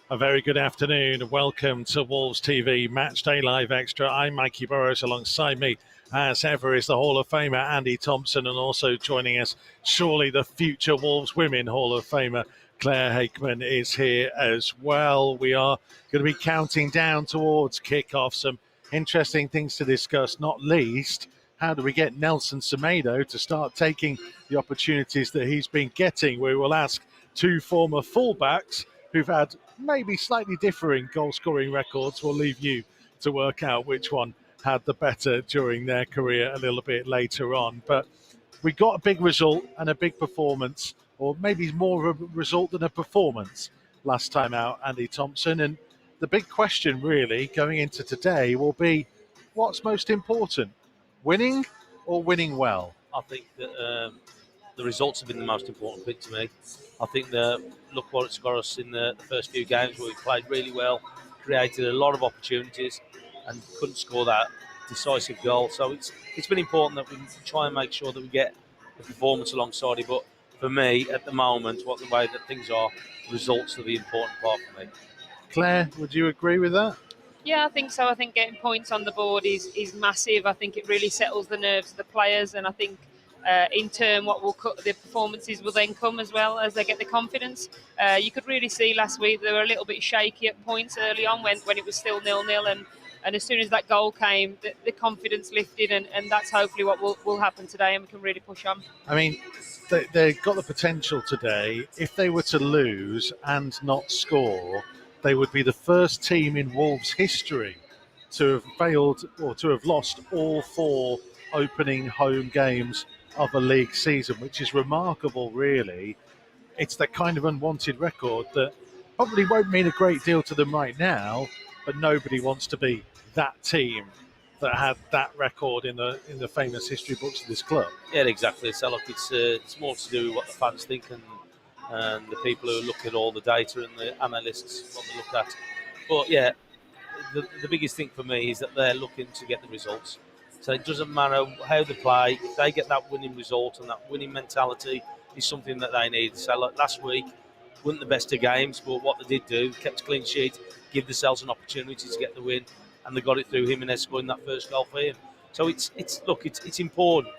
A very good afternoon and welcome to Wolves TV Matchday Live Extra. I'm Mikey Burrows. Alongside me, as ever, is the Hall of Famer Andy Thompson, and also joining us, surely the future Wolves Women Hall of Famer Claire Hakeman is here as well. We are going to be counting down towards kick-off. Some interesting things to discuss, not least, how do we get Nelson Semedo to start taking the opportunities that he's been getting? We will ask two former fullbacks who've had maybe slightly differing goal-scoring records. We'll leave you to work out which one had the better during their career a little bit later on. But we got a big result and a big performance, or maybe more of a result than a performance last time out, Andy Thompson. And the big question really going into today will be, what's most important, winning or winning well? I think that the results have been the most important thing to me. I think that look what it's got us in the first few games where we played really well, created a lot of opportunities and couldn't score that decisive goal. So it's been important that we try and make sure that we get the performance alongside it. But for me, at the moment, the way that things are, results are the important part for me. Claire, would you agree with that? Yeah, I think so. I think getting points on the board is massive. I think it really settles the nerves of the players, and I think in turn what will cut the performances will then come as well as they get the confidence. You could really see last week they were a little bit shaky at points early on when it was still 0-0, and as soon as that goal came, the confidence lifted, and that's hopefully what will happen today, and we can really push on. I mean, they've got the potential today. If they were to lose and not score, they would be the first team in Wolves history to have failed or to have lost all four opening home games of a league season, which is remarkable, really. It's that kind of unwanted record that probably won't mean a great deal to them right now, but nobody wants to be that team that had that record in the famous history books of this club. Yeah, exactly. So look, it's more to do with what the fans think and the people who look at all the data and the analysts, what they look at. But yeah, the biggest thing for me is that they're looking to get the results. So it doesn't matter how they play, if they get that winning result, and that winning mentality is something that they need. So like last week, weren't the best of games, but what they did do, kept a clean sheet, give themselves an opportunity to get the win, and they got it through Jimenez scoring that first goal for him. So it's important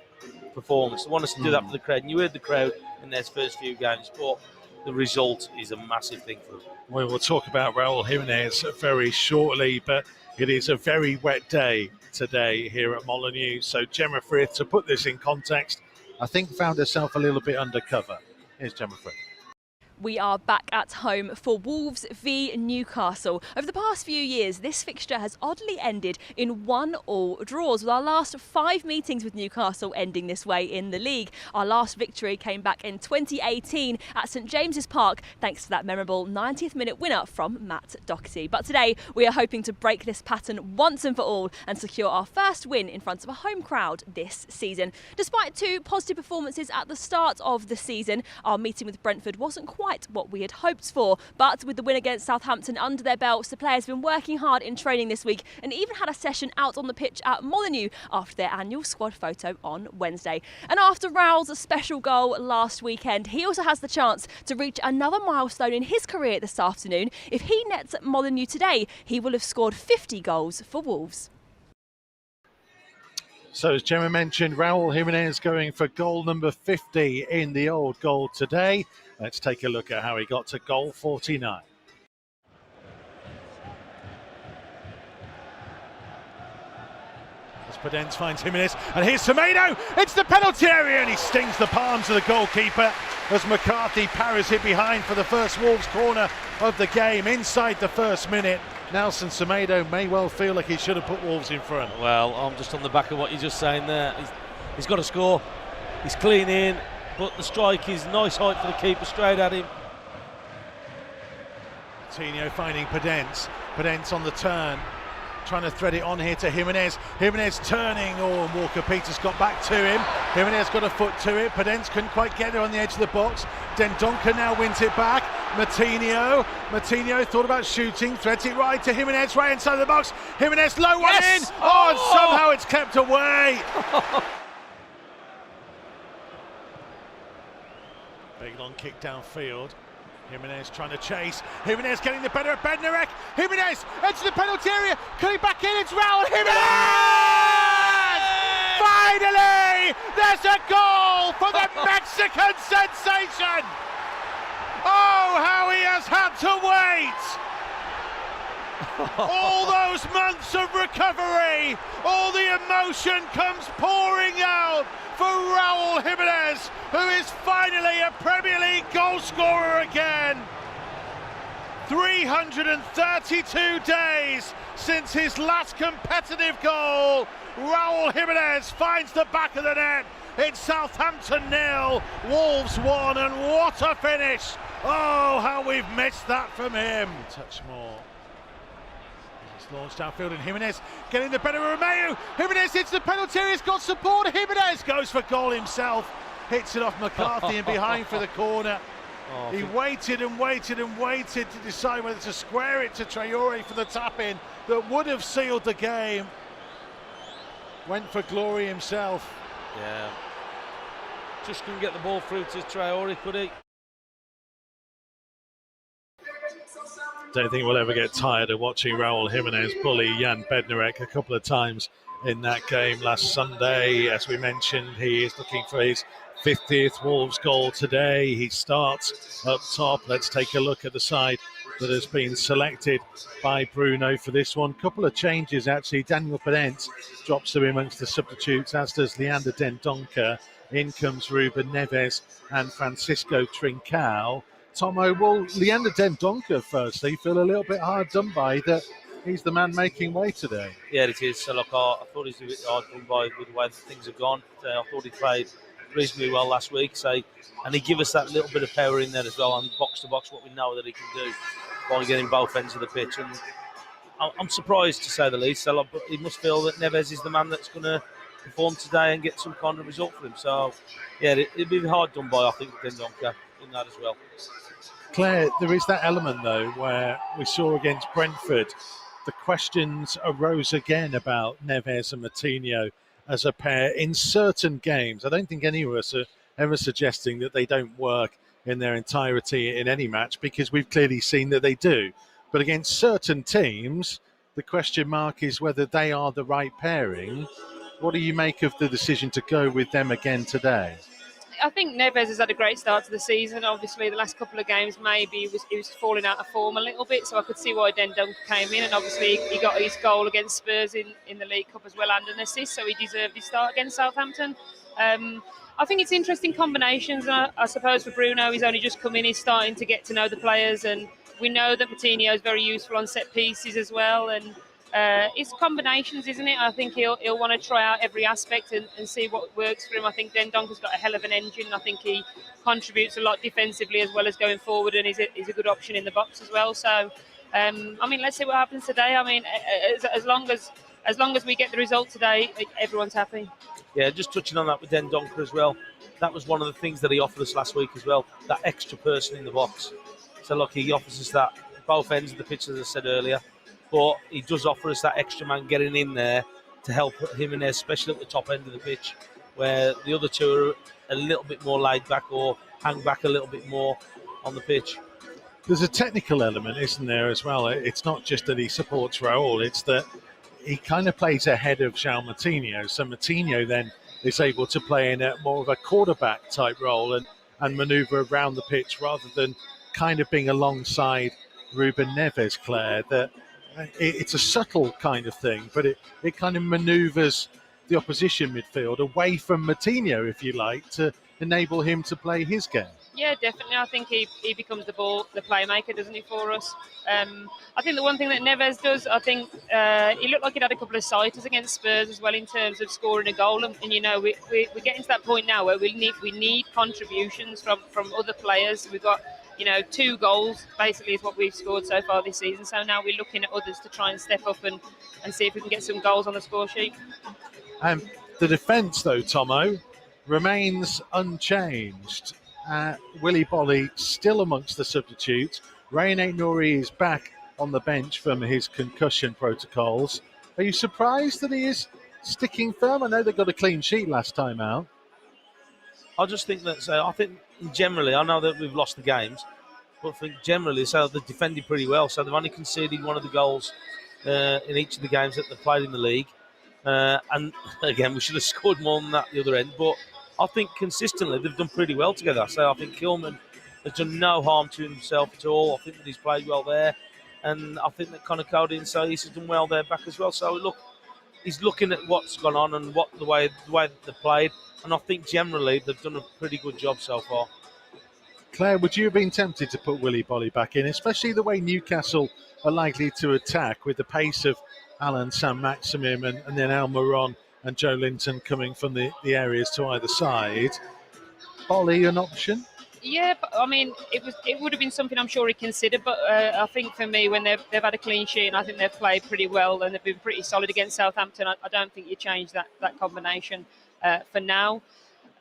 performance. They want us to do that for the crowd. And you heard the crowd in their first few games, but the result is a massive thing for them. We will talk about Raul Jimenez very shortly, but it is a very wet day today here at Molineux. So Gemma Frith, to put this in context, I think found herself a little bit undercover. Here's Gemma Frith. We are back at home for Wolves v Newcastle. Over the past few years, this fixture has oddly ended in 1-1 draws, with our last 5 meetings with Newcastle ending this way in the league. Our last victory came back in 2018 at St James's Park, thanks to that memorable 90th minute winner from Matt Doherty. But today, we are hoping to break this pattern once and for all and secure our first win in front of a home crowd this season. Despite 2 positive performances at the start of the season, our meeting with Brentford wasn't quite what we had hoped for, but with the win against Southampton under their belts, the players have been working hard in training this week and even had a session out on the pitch at Molineux after their annual squad photo on Wednesday. And after Raul's special goal last weekend, he also has the chance to reach another milestone in his career this afternoon. If he nets at Molineux today, he will have scored 50 goals for Wolves. So as Gemma mentioned, Raul Jimenez going for goal number 50 in the old goal today. Let's take a look at how he got to goal 49. As Podence finds Jimenez, and here's Semedo. It's the penalty area, and he stings the palms of the goalkeeper as McCarthy parries it behind for the first Wolves corner of the game inside the first minute. Nelson Semedo may well feel like he should have put Wolves in front. Well, I'm just on the back of what you're just saying there. He's got to score. He's clean in, but the strike is nice height for the keeper, straight at him. Coutinho finding Podence. Podence on the turn, trying to thread it on here to Jimenez. Jimenez turning, and Walker-Peters got back to him. Jimenez got a foot to it. Podence couldn't quite get there on the edge of the box. Dendoncker now wins it back. Matinho thought about shooting, threads it right to Jimenez, right inside the box. Jimenez, low one in. Oh, and somehow it's kept away. Big long kick downfield. Jimenez trying to chase. Jimenez getting the better of Bednarek. Jimenez into the penalty area. Coming back in. It's Raul Jimenez! Finally, there's a goal for the Mexican sensation. Oh, how he has had to wait. All those months of recovery, all the emotion comes pouring out for Raul Jimenez, who is finally a Premier League goal scorer again. 332 days since his last competitive goal. Raul Jimenez finds the back of the net. It's Southampton 0, Wolves 1, and what a finish. Oh, how we've missed that from him. Touch more. It's launched downfield, and Jimenez getting the better of Romeo. Jimenez hits the penalty area, he's got support. Jimenez goes for goal himself, hits it off McCarthy and behind for the corner. He waited and waited and waited to decide whether to square it to Traore for the tap-in that would have sealed the game. Went for glory himself. Yeah. Just couldn't get the ball through to Traore, could he? Don't think we'll ever get tired of watching Raul Jimenez bully Jan Bednarek a couple of times in that game last Sunday. As we mentioned, he is looking for his 50th Wolves goal today. He starts up top. Let's take a look at the side that has been selected by Bruno for this one. Couple of changes actually. Daniel Pedent drops to amongst the substitutes, as does Leander Dendoncker. In comes Ruben Neves and Francisco Trincao. Tomo, will Leander Dendoncker firstly feel a little bit hard done by that he's the man making way today? Yeah, it is. So look, I thought he's a bit hard done by with the way things have gone. I thought he played reasonably well last week, and he gave us that little bit of power in there as well, and box to box what we know that he can do by getting both ends of the pitch. And I'm surprised, to say the least. So look, he must feel that Neves is the man that's going to perform today and get some kind of result for him. So yeah, it'd be hard done by, I think, Dendoncker in that as well. Claire, there is that element though where we saw against Brentford, the questions arose again about Neves and Moutinho as a pair in certain games. I don't think any of us are ever suggesting that they don't work in their entirety in any match, because we've clearly seen that they do. But against certain teams, the question mark is whether they are the right pairing. What do you make of the decision to go with them again today? I think Neves has had a great start to the season. Obviously, the last couple of games, maybe he was falling out of form a little bit, so I could see why Dendoncker came in. And obviously, he got his goal against Spurs in the League Cup as well, and an assist, so he deserved his start against Southampton. I think it's interesting combinations. I suppose for Bruno, he's only just come in, he's starting to get to know the players, and we know that Moutinho is very useful on set pieces as well. And it's combinations, isn't it? I think he'll want to try out every aspect and see what works for him. I think Dendoncker's got a hell of an engine. I think he contributes a lot defensively as well as going forward, and he's a good option in the box as well. So, I mean, let's see what happens today. I mean, as long as we get the result today, everyone's happy. Yeah, just touching on that with Dendoncker as well. That was one of the things that he offered us last week as well, that extra person in the box. So look, he offers us that both ends of the pitch, as I said earlier. But he does offer us that extra man getting in there to help Jimenez, especially at the top end of the pitch, where the other two are a little bit more laid back or hang back a little bit more on the pitch. There's a technical element, isn't there, as well? It's not just that he supports Raul, it's that he kind of plays ahead of João Moutinho. So Moutinho then is able to play in a more of a quarterback type role and manoeuvre around the pitch rather than kind of being alongside Ruben Neves, Claire. That it's a subtle kind of thing, but it kind of manoeuvres the opposition midfield away from Moutinho, if you like, to enable him to play his game. Yeah, definitely. I think he becomes the playmaker, doesn't he, for us? I think the one thing that Neves does, I think he looked like he had a couple of sighters against Spurs as well in terms of scoring a goal. And you know, we're getting to that point now where we need contributions from other players. We've got, 2 goals basically is what we've scored so far this season. So now we're looking at others to try and step up and see if we can get some goals on the score sheet. The defence, though, Tomo, remains unchanged. Willy Bolly still amongst the substitutes. Rain Nouri is back on the bench from his concussion protocols. Are you surprised that he is sticking firm? I know they got a clean sheet last time out. I just think that, I think generally, I know that we've lost the games, But I think generally, so they've defended pretty well. So they've only conceded one of the goals in each of the games that they've played in the league. And again, we should have scored more than that at the other end. But I think consistently they've done pretty well together. So I think Kilman has done no harm to himself at all. I think that he's played well there. And I think that Conor Cody and Saïs has done well there back as well. So look, he's looking at what's gone on and the way that they've played. And I think generally they've done a pretty good job so far. Claire, would you have been tempted to put Willy Bolly back in, especially the way Newcastle are likely to attack with the pace of Alan Saint-Maximin and then Al Moron and Joe Linton coming from the areas to either side? Bolly an option? Yeah, but I mean, it would have been something I'm sure he considered. But I think for me, when they've had a clean sheet, and I think they've played pretty well and they've been pretty solid against Southampton, I don't think you change that combination for now.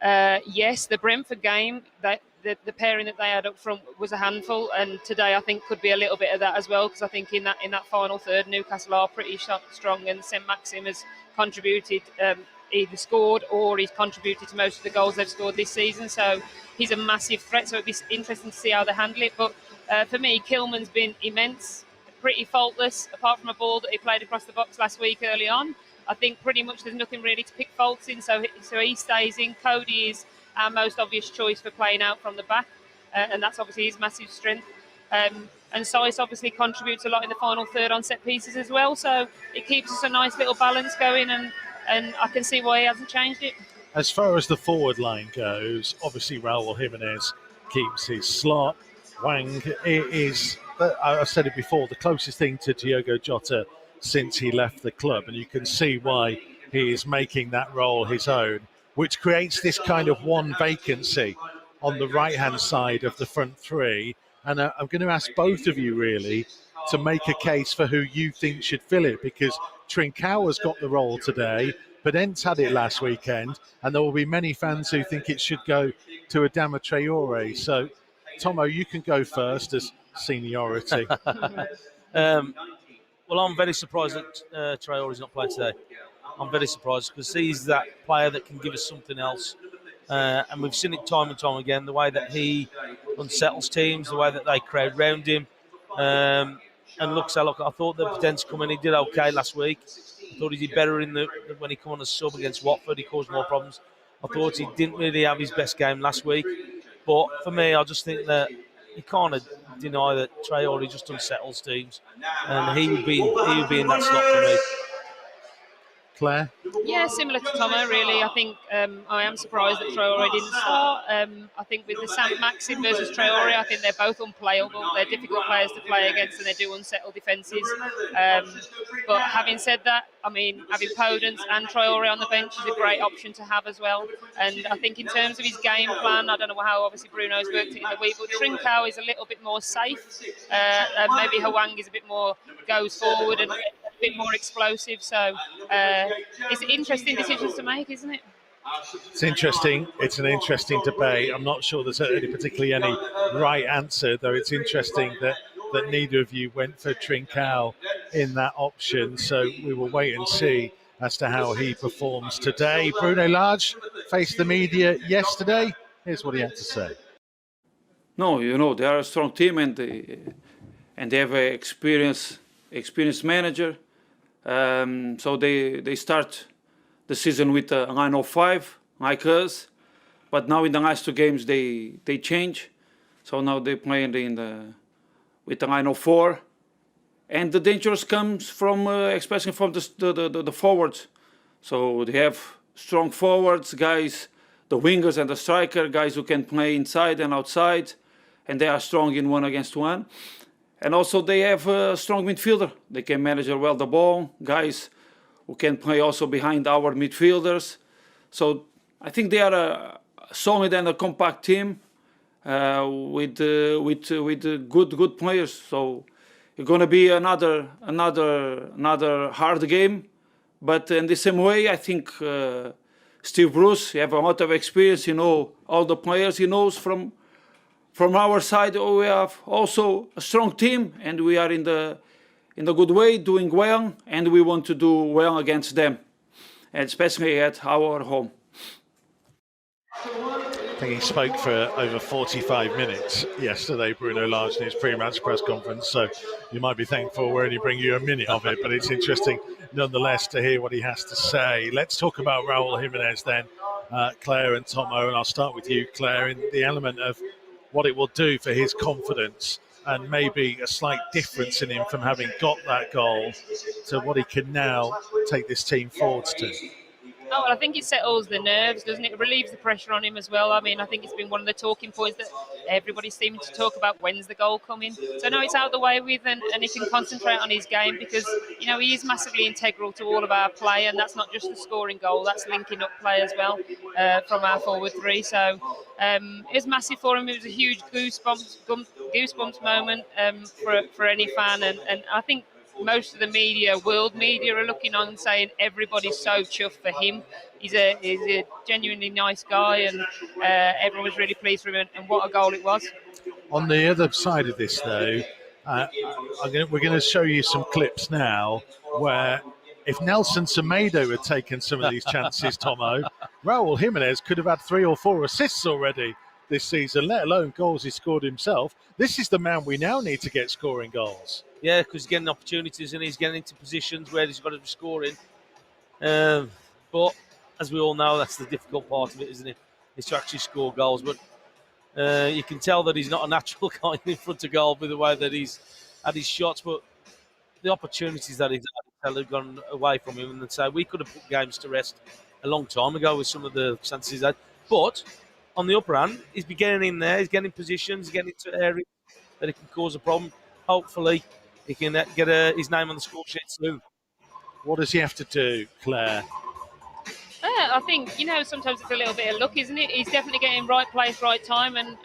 Yes, the Brentford game, the pairing that they had up front was a handful, and today I think could be a little bit of that as well, because I think in that final third, Newcastle are pretty strong, and Saint-Maxim has contributed, either scored or he's contributed to most of the goals they've scored this season. So he's a massive threat. So it'd be interesting to see how they handle it. But for me, Kilman's been immense, pretty faultless, apart from a ball that he played across the box last week early on. I think pretty much there's nothing really to pick faults in, so he stays in. Cody is our most obvious choice for playing out from the back, and that's obviously his massive strength. And Saïs obviously contributes a lot in the final third on set pieces as well, so it keeps us a nice little balance going, and I can see why he hasn't changed it. As far as the forward line goes, obviously Raul Jimenez keeps his slot. Wang is, I've said it before, the closest thing to Diogo Jota since he left the club, and you can see why he is making that role his own, which creates this kind of one vacancy on the right-hand side of the front three. And I'm going to ask both of you really to make a case for who you think should fill it, because Trincao has got the role today, but Ents had it last weekend, and there will be many fans who think it should go to Adama Traore. So, Tomo, you can go first as seniority. Well, I'm very surprised that Traore's not playing today. I'm very surprised because he's that player that can give us something else. And we've seen it time and time again, the way that he unsettles teams, the way that they crowd round him. And look, I thought the potential come in. He did okay last week. I thought he did better when he come on as sub against Watford. He caused more problems. I thought he didn't really have his best game last week. But for me, I just think that you can't deny that Traore just unsettles teams, and he would be in that slot for me. Claire? Yeah, similar to Tomo, really. I think I am surprised that Traore didn't start. I think with the Saint-Maxim versus Traore, I think they're both unplayable. They're difficult players to play against, and they do unsettle defences. But having said that, I mean, having Podence and Traore on the bench is a great option to have as well. And I think in terms of his game plan, I don't know how obviously Bruno's worked it in the week, but Trincao is a little bit more safe. And maybe Hwang is a bit more goes forward and a bit more explosive. So it's interesting decisions to make, isn't it? It's interesting. It's an interesting debate. I'm not sure there's particularly any right answer, though it's interesting that neither of you went for Trincao in that option. So we will wait and see as to how he performs today. Bruno Lage faced the media yesterday. Here's what he had to say. No, they are a strong team, and they have an experienced manager. So they start the season with a line of 5, like us. But now in the last 2 games they change. So now they're playing with a line of 4. And the dangers comes from, especially from the forwards. So they have strong forwards, guys, the wingers and the striker, guys who can play inside and outside. And they are strong in 1-against-1. And also they have a strong midfielder. They can manage well the ball, guys who can play also behind our midfielders. So I think they are a solid and a compact team with good players. So it's going to be another hard game. But in the same way, I think Steve Bruce, he have a lot of experience. All the players he knows from our side. We have also a strong team, and we are in the good way, doing well, and we want to do well against them, and especially at our home. I think he spoke for over 45 minutes yesterday, Bruno Lage, in his pre-match press conference. So you might be thankful we're only bringing you a minute of it, but it's interesting nonetheless to hear what he has to say. Let's talk about Raul Jimenez then, Claire and Tomo, and I'll start with you, Claire, in the element of what it will do for his confidence and maybe a slight difference in him from having got that goal to what he can now take this team forwards to. Oh, well, I think it settles the nerves, doesn't it? It relieves the pressure on him as well. I mean, I think it's been one of the talking points that everybody seems to talk about, when's the goal coming. So now it's out of the way with, and he can concentrate on his game because, you know, he is massively integral to all of our play, and that's not just the scoring goal, that's linking up play as well from our forward three. So it was massive for him. It was a huge goosebumps moment for any fan, and I think most of the media, world media, are looking on and saying everybody's so chuffed for him. He's a genuinely nice guy, and everyone was really pleased for him, and what a goal it was. On the other side of this, though, we're going to show you some clips now where if Nelson Semedo had taken some of these chances, Tomo, Raul Jimenez could have had 3 or 4 assists already this season, let alone goals he scored himself. This is the man we now need to get scoring goals. Yeah, because he's getting opportunities and he's getting into positions where he's got to be scoring. But as we all know, that's the difficult part of it, isn't it? Is to actually score goals. But you can tell that he's not a natural guy in front of goal with the way that he's had his shots. But the opportunities that he's had have gone away from him. And so we could have put games to rest a long time ago with some of the chances he's had. But on the upper hand, he's been getting in there, he's getting in positions, he's getting into areas that he can cause a problem. Hopefully, he can get his name on the score sheet soon. What does he have to do, Claire? I think, you know, sometimes it's a little bit of luck, isn't it? He's definitely getting right place, right time, and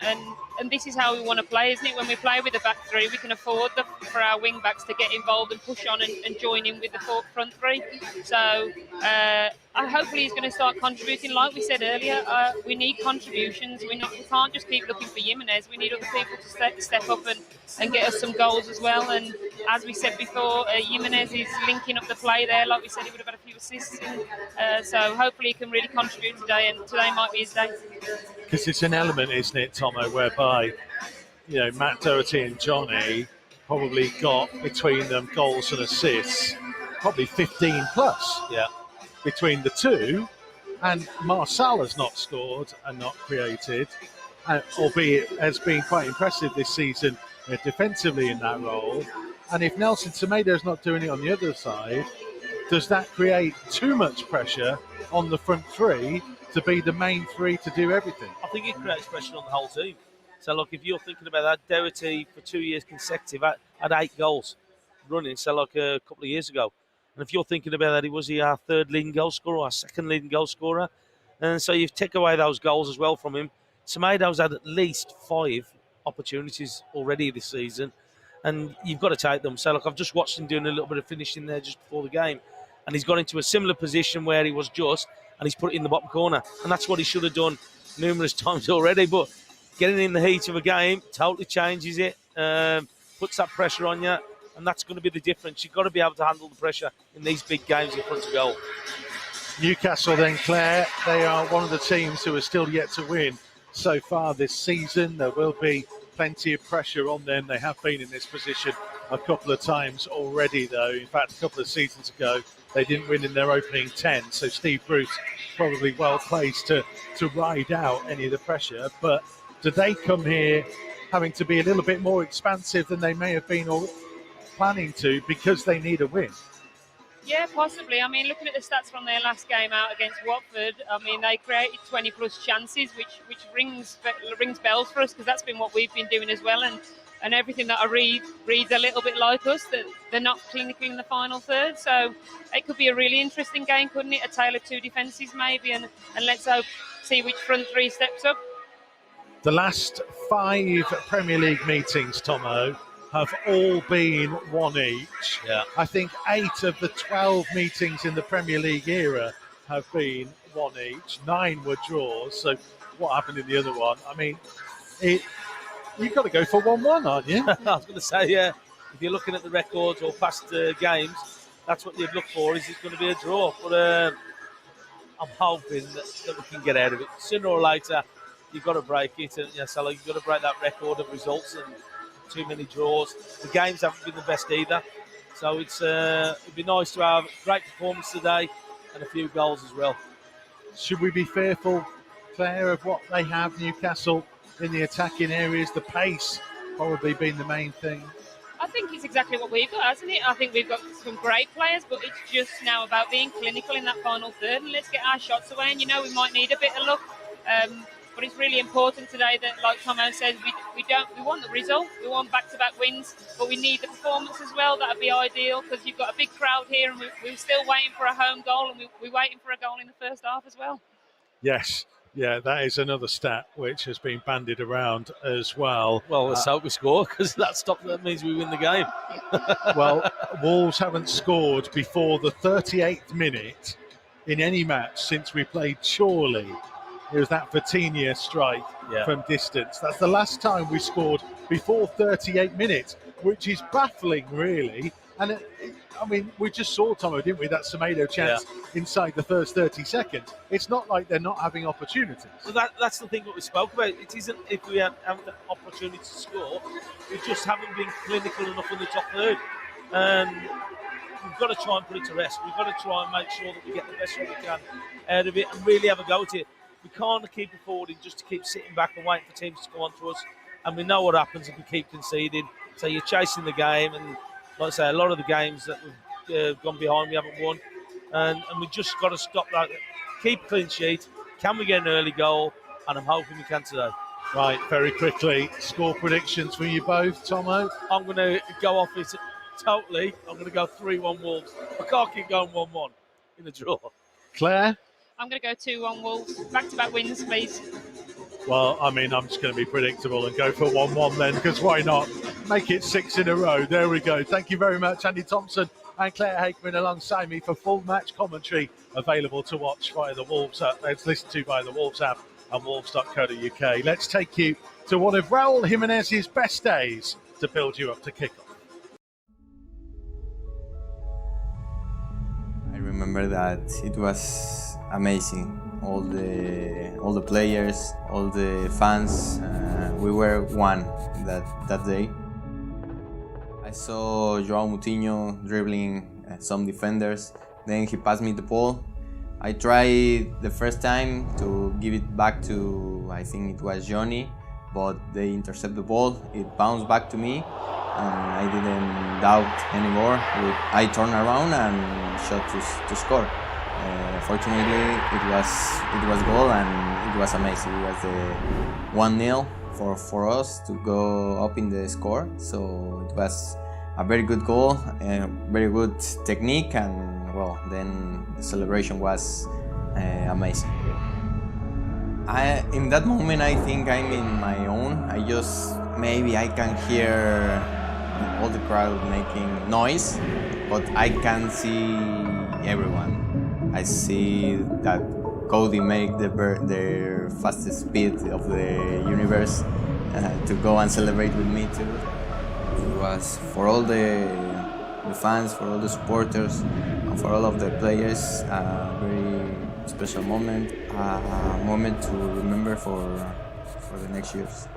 this is how we want to play, isn't it? When we play with the back three, we can afford for our wing backs to get involved and push on and join in with the front three. So hopefully he's going to start contributing. Like we said earlier, we need contributions. We can't just keep looking for Jimenez. We need other people to step up and get us some goals as well. And as we said before, Jimenez is linking up the play there. Like we said, he would have had a few assists. So hopefully he can really contribute today, and today might be his day. Because it's an element, isn't it, Tomo, whereby, you know, Matt Doherty and Johnny probably got between them goals and assists, probably 15 plus. Yeah. Between the two, and Marcel has not scored and not created, albeit has been quite impressive this season defensively in that role. And if Nelson Semedo is not doing it on the other side, does that create too much pressure on the front three to be the main three to do everything? I think it creates pressure on the whole team. So, look, if you're thinking about that, Doherty for 2 years consecutive had 8 goals running, so like a couple of years ago. And if you're thinking about that, was he our third leading goal scorer, our second leading goal scorer? And so you take away those goals as well from him. Semedo's had at least 5 opportunities already this season, and you've got to take them. So, look, I've just watched him doing a little bit of finishing there just before the game, and he's got into a similar position where he was just, and he's put it in the bottom corner. And that's what he should have done numerous times already. But getting in the heat of a game totally changes it, puts that pressure on you, and that's going to be the difference. You've got to be able to handle the pressure in these big games in front of goal. Newcastle then, Claire, they are one of the teams who are still yet to win so far this season. There will be plenty of pressure on them. They have been in this position a couple of times already, though. In fact, a couple of seasons ago, they didn't win in their opening 10. So Steve Bruce probably well placed to ride out any of the pressure. But do they come here having to be a little bit more expansive than they may have been planning to because they need a win? Yeah, possibly. I mean, looking at the stats from their last game out against Watford, I mean, they created 20 plus chances, which rings bells for us, because that's been what we've been doing as well. And everything that I reads a little bit like us, that they're not clinical in the final third. So it could be a really interesting game, couldn't it? A tale of two defences maybe, and let's see which front three steps up. The last 5 Premier League meetings, Tomo, have all been one each. Yeah. I think 8 of the 12 meetings in the Premier League era have been one each. 9 were draws. So what happened in the other one? I mean, you've got to go for 1-1, aren't you? I was going to say, yeah, if you're looking at the records or past games, that's what you'd look for. Is it going to be a draw? But I'm hoping that we can get out of it sooner or later. you've got to break it, and so you've got to break that record of results and too many draws. The games haven't been the best either, so it'd be nice to have a great performance today and a few goals as well. Should we be fearful, Claire, of what they have, Newcastle, in the attacking areas? The pace probably been the main thing. I think it's exactly what we've got, hasn't it? I think we've got some great players, but it's just now about being clinical in that final third, and let's get our shots away. And we might need a bit of luck, but it's really important today that, like Tomo says, we want the result, we want back-to-back wins, but we need the performance as well. That'd be ideal because you've got a big crowd here, and we're still waiting for a home goal, and we're waiting for a goal in the first half as well. Yes. Yeah, that is another stat which has been bandied around as well. Well, let's hope we score, because that means we win the game. Well, Wolves haven't scored before the 38th minute in any match since we played Chorley. It was that Vitinha strike from distance. That's the last time we scored before 38 minutes, which is baffling, really. And we just saw, Tomo, didn't we, that Semedo chance inside the first 30 seconds. It's not like they're not having opportunities. Well, that's the thing that we spoke about. It isn't if we have the opportunity to score, we just haven't been clinical enough in the top third. And we've got to try and put it to rest. We've got to try and make sure that we get the best shot we can out of it and really have a go at it. We can't keep affording just to keep sitting back and waiting for teams to come on to us. And we know what happens if we keep conceding. So you're chasing the game, and like I say, a lot of the games that we've gone behind, we haven't won. And we just got to stop that. Keep a clean sheet. Can we get an early goal? And I'm hoping we can today. Right, very quickly, score predictions for you both, Tomo. I'm going to go off it totally. I'm going to go 3-1 Wolves. I can't keep going 1-1 in the draw. Claire? I'm going to go 2-1 Wolves. Back-to-back wins, please. Well, I'm just going to be predictable and go for 1-1 then, because why not? Make it 6 in a row. There we go. Thank you very much, Andy Thompson and Claire Hakeman alongside me for full match commentary, available to watch via the Wolves app. Let's listen to via the Wolves app and wolves.co.uk. Let's take you to one of Raul Jimenez's best days to build you up to kickoff. I remember that it was amazing. All the players, all the fans, we were one that day. I saw João Moutinho dribbling some defenders, then he passed me the ball. I tried the first time to give it back to, I think it was Johnny, but they intercept the ball, it bounced back to me, and I didn't doubt anymore. I turned around and shot to score. Fortunately, it was goal, and it was amazing. It was the 1-0 for us to go up in the score. So it was a very good goal, very good technique, and well, then the celebration was amazing. In that moment, I think I'm in my own. Maybe I can hear all the crowd making noise, but I can't see everyone. I see that Cody make their fastest speed of the universe to go and celebrate with me too. It was for all the fans, for all the supporters, and for all of the players, a very special moment, a moment to remember for the next years.